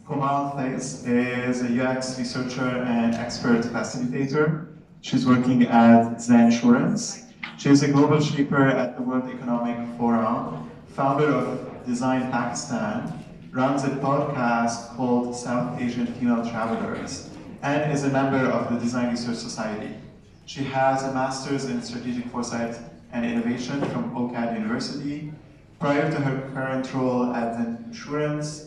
Komal Thais is a UX researcher and expert facilitator. She's working at Zen Insurance. She is a global shaper at the World Economic Forum, founder of Design Pakistan, runs a podcast called South Asian Female Travelers, and is a member of the Design Research Society. She has a master's in strategic foresight and innovation from OCAD University. Prior to her current role at Zen Insurance,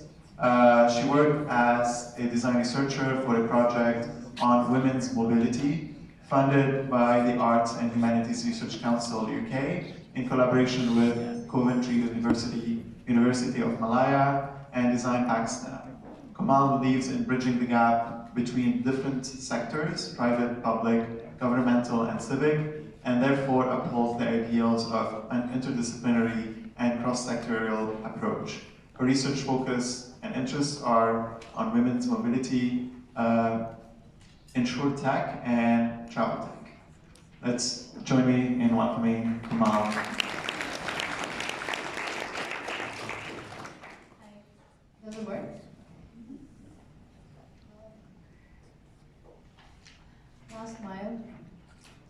she worked as a design researcher for a project on women's mobility, funded by the Arts and Humanities Research Council UK, in collaboration with Coventry University, University of Malaya and DesignPak. Kamal believes in bridging the gap between different sectors, private, public, governmental, and civic, and therefore upholds the ideals of an interdisciplinary and cross-sectorial approach. Her research focus and interests are on women's mobility, insurtech, and travel tech. Let's join me in welcoming Kamal. Hi. Does it work? Last mile.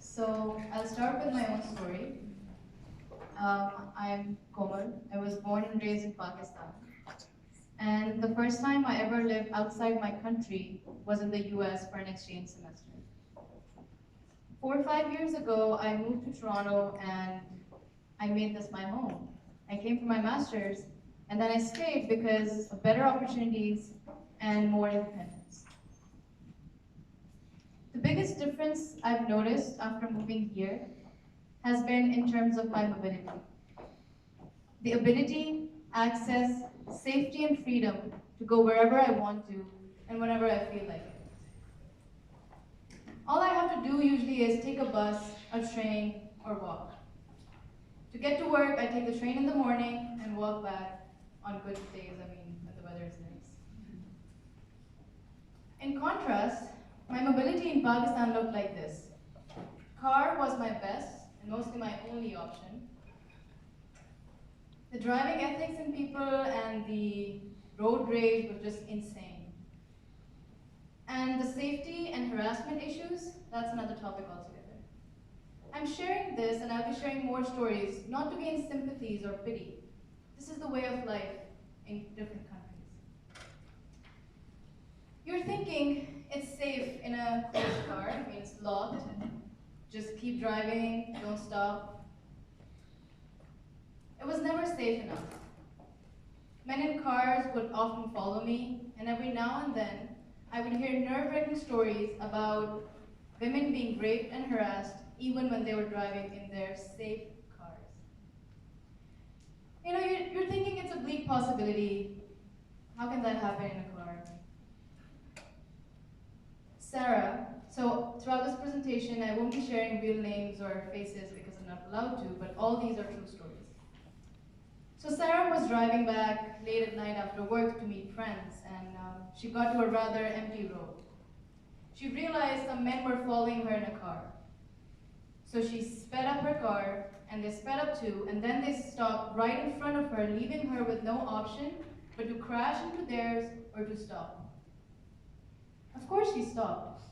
So I'll start with my own story. I'm Komal. I was born and raised in Pakistan. And the first time I ever lived outside my country was in the US for an exchange semester. 4 or 5 years ago, I moved to Toronto and I made this my home. I came for my master's and then I stayed because of better opportunities and more independence. The biggest difference I've noticed after moving here has been in terms of my mobility. The ability, access, safety, and freedom to go wherever I want to and whenever I feel like it. All I have to do usually is take a bus, a train, or walk. To get to work, I take the train in the morning and walk back on good days, when the weather is nice. In contrast, my mobility in Pakistan looked like this. Car was my best and mostly my only option. The driving ethics in people and the road rage were just insane. And the safety and harassment issues, that's another topic altogether. I'm sharing this and I'll be sharing more stories, not to gain sympathies or pity. This is the way of life in different countries. You're thinking it's safe in a closed car, it's locked, just keep driving, don't stop. It was never safe enough. Men in cars would often follow me, and every now and then, I would hear nerve-wracking stories about women being raped and harassed even when they were driving in their safe cars. You're thinking it's a bleak possibility. How can that happen in a car? Sarah, so throughout this presentation, I won't be sharing real names or faces because I'm not allowed to, but all these are true stories. So Sarah was driving back late at night after work to meet friends, and she got to a rather empty road. She realized some men were following her in a car. So she sped up her car, and they sped up too, and then they stopped right in front of her, leaving her with no option but to crash into theirs or to stop. Of course she stopped.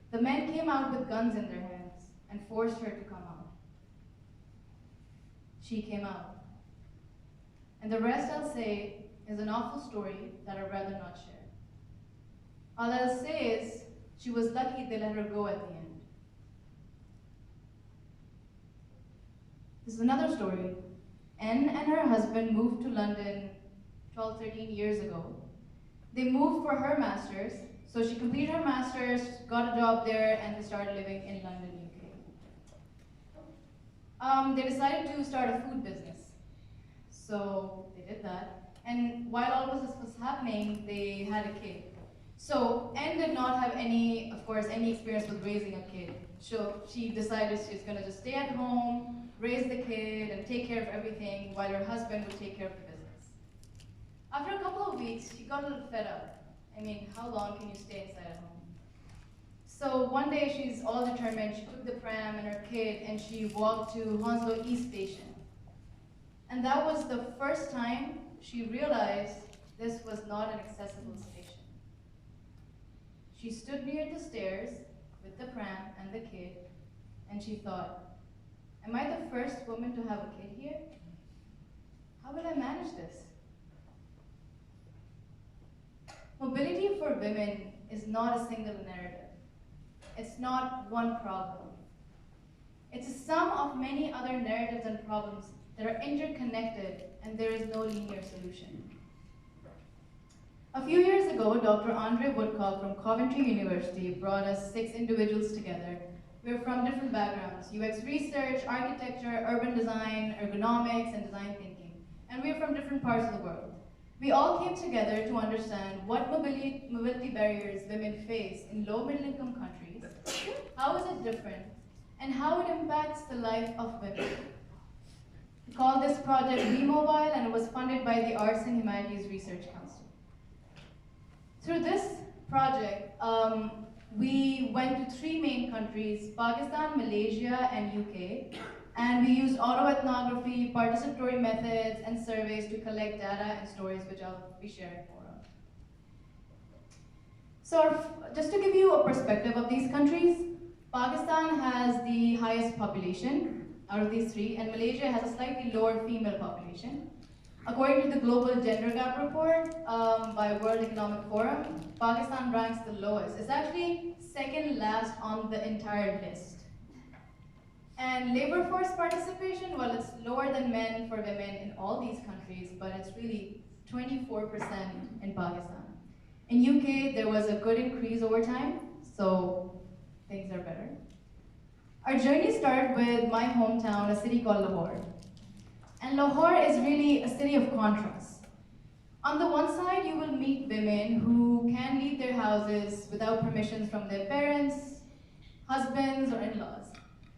The men came out with guns in their hands and forced her to come out. She came out. And the rest I'll say is an awful story that I'd rather not share. All I'll say is she was lucky they let her go at the end. This is another story. N and her husband moved to London 12, 13 years ago. They moved for her master's, so she completed her master's, got a job there, and they started living in London, UK. They decided to start a food business. So they did that. And while all of this was happening, they had a kid. So N did not have any experience with raising a kid. So she decided she's gonna just stay at home, raise the kid, and take care of everything while her husband would take care of the business. After a couple of weeks, she got a little fed up. How long can you stay inside at home? So one day she's all determined, she took the pram and her kid and she walked to Hounslow East Station. And that was the first time she realized this was not an accessible station. She stood near the stairs with the pram and the kid, and she thought, am I the first woman to have a kid here? How will I manage this? Mobility for women is not a single narrative. It's not one problem. It's a sum of many other narratives and problems that are interconnected, and there is no linear solution. A few years ago, Dr. Andree Woodcock from Coventry University brought us 6 individuals together. We're from different backgrounds: UX research, architecture, urban design, ergonomics, and design thinking. And we're from different parts of the world. We all came together to understand what mobility barriers women face in low middle income countries, how is it different, and how it impacts the life of women. We called this project WeMobile, and it was funded by the Arts and Humanities Research Council. Through this project, we went to 3 main countries: Pakistan, Malaysia, and UK. And we used autoethnography, participatory methods, and surveys to collect data and stories, which I'll be sharing more of. So just to give you a perspective of these countries, Pakistan has the highest population out of these 3, and Malaysia has a slightly lower female population. According to the Global Gender Gap Report by World Economic Forum, Pakistan ranks the lowest. It's actually second last on the entire list. And labor force participation, well, it's lower than men for women in all these countries, but it's really 24% in Pakistan. In UK, there was a good increase over time, so things are better. Our journey started with my hometown, a city called Lahore. And Lahore is really a city of contrasts. On the one side, you will meet women who can leave their houses without permissions from their parents, husbands, or in-laws.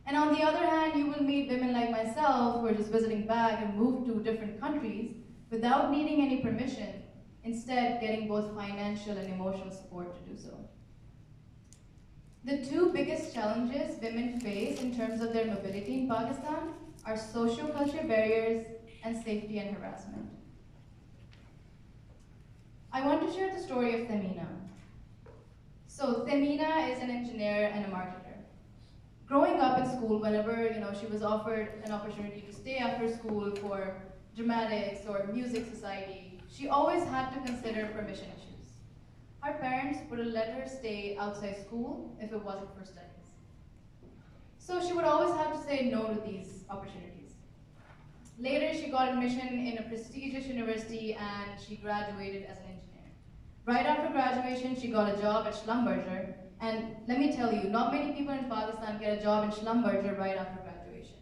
And on the other hand, you will meet women like myself who are just visiting back and moved to different countries without needing any permission, instead getting both financial and emotional support to do so. The 2 biggest challenges women face in terms of their mobility in Pakistan are socio-cultural barriers and safety and harassment. I want to share the story of Thamina. So Thamina is an engineer and a marketer. Growing up in school, whenever she was offered an opportunity to stay after school for dramatics or music society, she always had to consider permission issues. Her parents wouldn't let her stay outside school if it wasn't for studies. So she would always have to say no to these opportunities. Later, she got admission in a prestigious university and she graduated as an engineer. Right after graduation, she got a job at Schlumberger. And let me tell you, not many people in Pakistan get a job in Schlumberger right after graduation.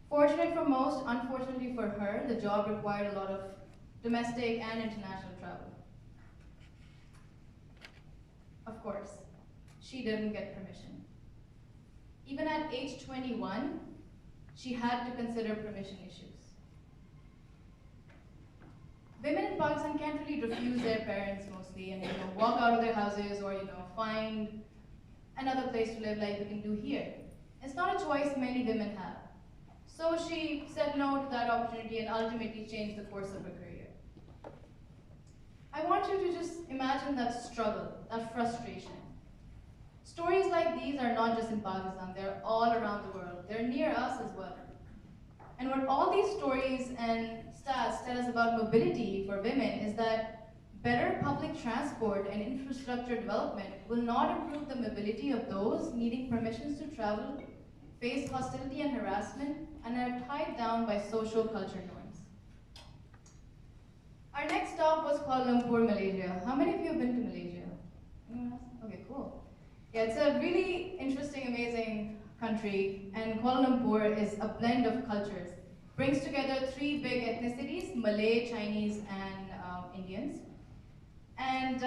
Fortunate for most, unfortunately for her, the job required a lot of domestic and international travel. Of course, she didn't get permission. Even at age 21, she had to consider permission issues. Women in Pakistan can't really refuse their parents mostly and walk out of their houses or find another place to live like we can do here. It's not a choice many women have. So she said no to that opportunity and ultimately changed the course of her career. I want you to just imagine that struggle, that frustration. Stories like these are not just in Pakistan, they're all around the world. They're near us as well. And what all these stories and stats tell us about mobility for women is that better public transport and infrastructure development will not improve the mobility of those needing permissions to travel, face hostility and harassment, and are tied down by social culture norms. Our next stop was Kuala Lumpur, Malaysia. How many of you have been to Malaysia? Anyone else? Okay, cool. Yeah, it's a really interesting, amazing country, and Kuala Lumpur is a blend of cultures. Brings together 3 big ethnicities: Malay, Chinese, and Indians. And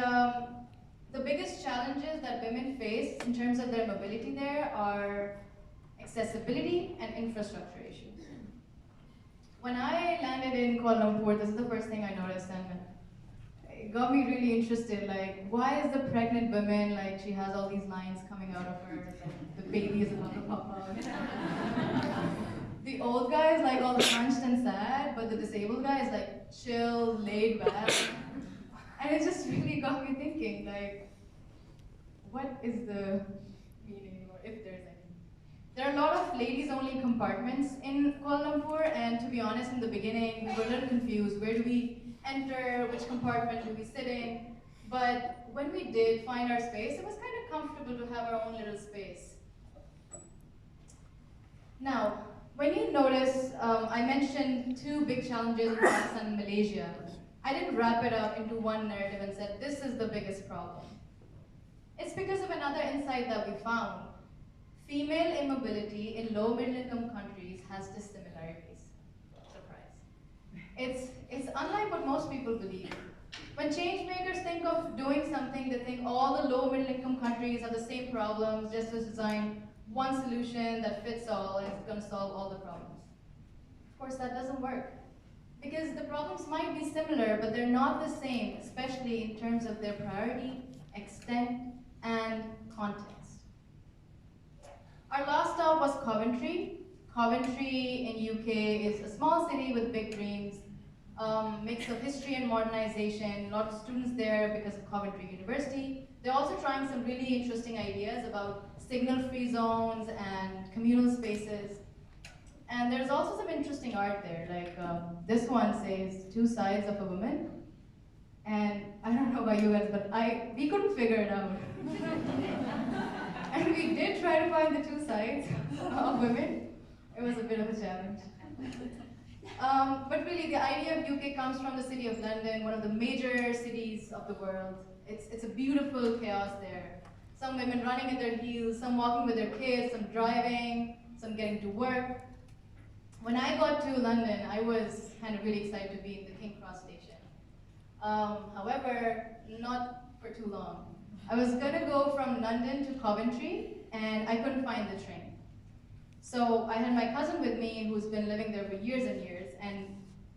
the biggest challenges that women face in terms of their mobility there are accessibility and infrastructure issues. When I landed in Kuala Lumpur, this is the first thing I noticed, and it got me really interested. Like, why is the pregnant woman, like, she has all these lines coming out of her, like, the baby is about to pop out. the old guy is like all hunched and sad, but the disabled guy is like chill, laid back. And it just really got me thinking, like, what is the meaning, or if there's any? There are a lot of ladies-only compartments in Kuala Lumpur, and to be honest, in the beginning, we were a little confused. Where do we enter? Which compartment do we sit in? But when we did find our space, it was kind of comfortable to have our own little space. Now, when you notice, I mentioned two big challenges in Pakistan and Malaysia. I didn't wrap it up into one narrative and said, this is the biggest problem. It's because of another insight that we found. Female immobility in low middle income countries has dissimilarities. Surprise. It's unlike what most people believe. When change makers think of doing something, they think all the low middle income countries have the same problems, just to design one solution that fits all and is going to solve all the problems. Of course, that doesn't work. Because the problems might be similar, but they're not the same, especially in terms of their priority, extent, and context. Our last stop was Coventry. Coventry in UK is a small city with big dreams, mix of history and modernization, a lot of students there because of Coventry University. They're also trying some really interesting ideas about signal-free zones and communal spaces. And there's also some interesting art there, like this one says, two sides of a woman. And I don't know about you guys, but we couldn't figure it out. And we did try to find the two sides of women. It was a bit of a challenge. But really, the idea of UK comes from the city of London, one of the major cities of the world. It's a beautiful chaos there. Some women running at their heels, some walking with their kids, some driving, some getting to work. When I got to London, I was kind of really excited to be in the King Cross station. However, not for too long. I was going to go from London to Coventry, and I couldn't find the train. So I had my cousin with me who's been living there for years and years, and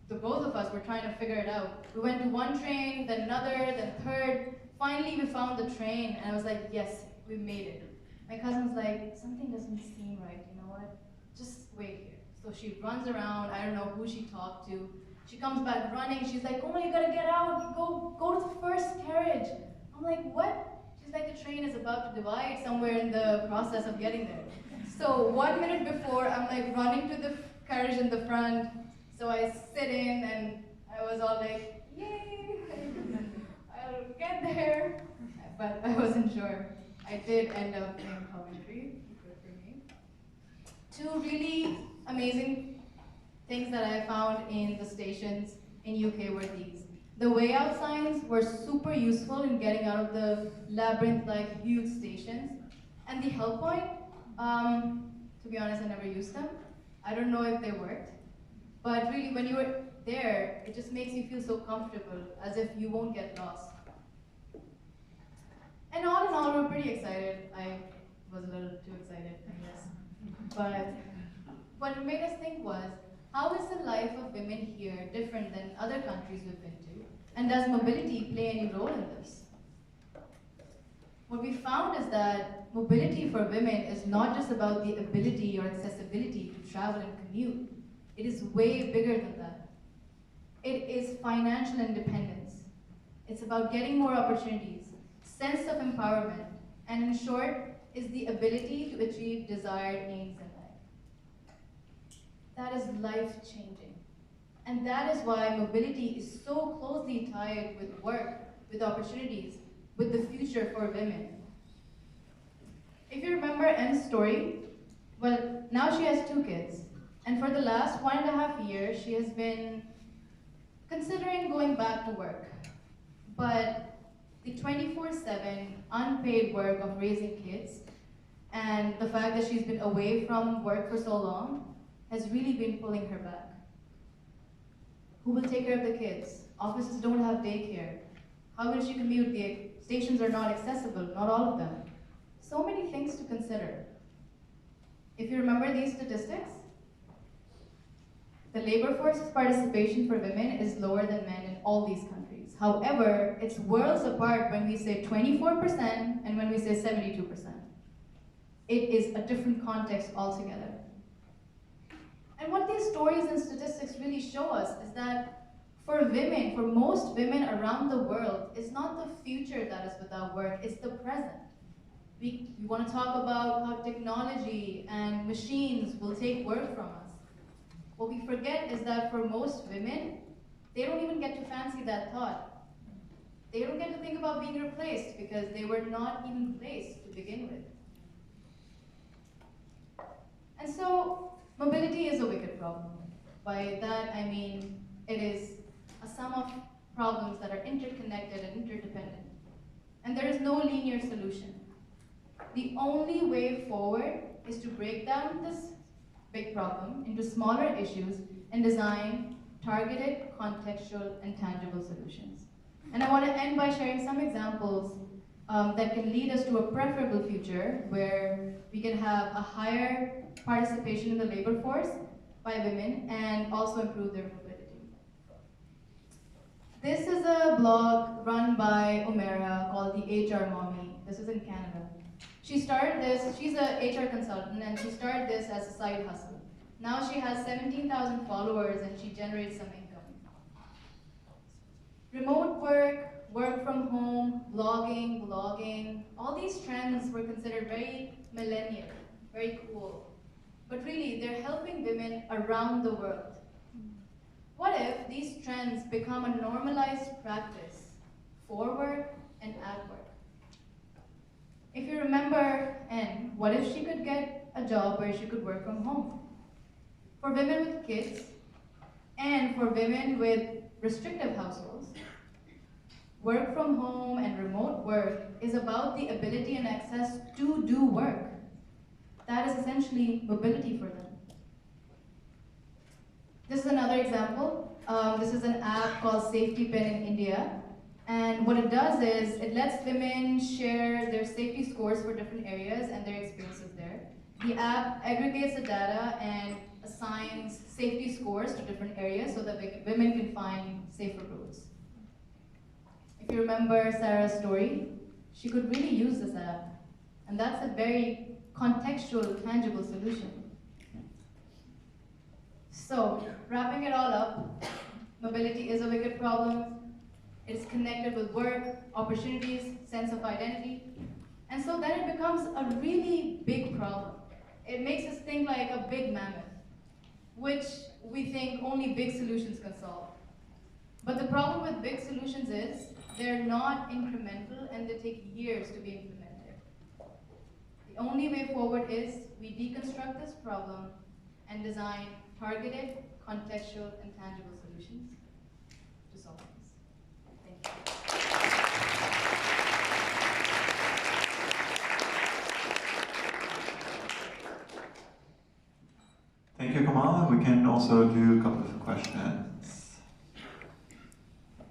the both of us were trying to figure it out. We went to one train, then another, then third. Finally, we found the train, and I was like, yes, we made it. My cousin was like, something doesn't seem right, you know what? Just wait here. So she runs around, I don't know who she talked to. She comes back running, she's like, oh, you gotta get out, go to the first carriage. I'm like, what? She's like, the train is about to divide somewhere in the process of getting there. So 1 minute before, I'm like running to the carriage in the front. So I sit in and I was all like, yay, I'll get there. But I wasn't sure. I did end up in Coventry, good for me. Two really amazing things that I found in the stations in UK were these. The way out signs were super useful in getting out of the labyrinth-like huge stations. And the help point, to be honest, I never used them. I don't know if they worked. But really, when you're there, it just makes you feel so comfortable, as if you won't get lost. And all in all, we're pretty excited. I was a little too excited, I guess. But what it made us think was, how is the life of women here different than other countries we've been to? And does mobility play any role in this? What we found is that mobility for women is not just about the ability or accessibility to travel and commute. It is way bigger than that. It is financial independence. It's about getting more opportunities, sense of empowerment, and in short, is the ability to achieve desired aims in life. That is life-changing. And that is why mobility is so closely tied with work, with opportunities, with the future for women. If you remember M's story, well, now she has 2 kids. And for the last 1.5 years, she has been considering going back to work. But the 24/7 unpaid work of raising kids and the fact that she's been away from work for so long has really been pulling her back. Who will take care of the kids? Offices don't have daycare. How will she commute? The stations are not accessible, not all of them. So many things to consider. If you remember these statistics, the labor force's participation for women is lower than men in all these countries. However, it's worlds apart when we say 24% and when we say 72%. It is a different context altogether. And what these stories and statistics really show us is that for women, for most women around the world, it's not the future that is without work, it's the present. We want to talk about how technology and machines will take work from us. What we forget is that for most women, they don't even get to fancy that thought. They don't get to think about being replaced because they were not even placed to begin with. And so, mobility is a wicked problem. By that I mean it is a sum of problems that are interconnected and interdependent. And there is no linear solution. The only way forward is to break down this big problem into smaller issues and design targeted, contextual, and tangible solutions. And I want to end by sharing some examples that can lead us to a preferable future where we can have a higher participation in the labor force by women and also improve their mobility. This is a blog run by Omera called the HR Mommy. This is in Canada. She started this, she's an HR consultant, and she started this as a side hustle. Now she has 17,000 followers and she generates some income. Remote work, work from home, blogging, all these trends were considered very millennial, very cool. But really, they're helping women around the world. What if these trends become a normalized practice for work and at work? If you remember N, what if she could get a job where she could work from home? For women with kids, and for women with restrictive households, work from home and remote work is about the ability and access to do work. That is essentially mobility for them. This is another example. This is an app called Safety Pin in India. And what it does is it lets women share their safety scores for different areas and their experiences there. The app aggregates the data and assigns safety scores to different areas so that women can find safer routes. If you remember Sarah's story, she could really use this app. And that's a very contextual, tangible solution. So, wrapping it all up, mobility is a wicked problem. It is connected with work, opportunities, sense of identity. And so then it becomes a really big problem. It makes us think like a big mammoth, which we think only big solutions can solve. But the problem with big solutions is they're not incremental and they take years to be implemented. The only way forward is we deconstruct this problem and design targeted, contextual, and tangible solutions to solve this. Thank you. Thank you, Kamala. We can also do a couple of questions.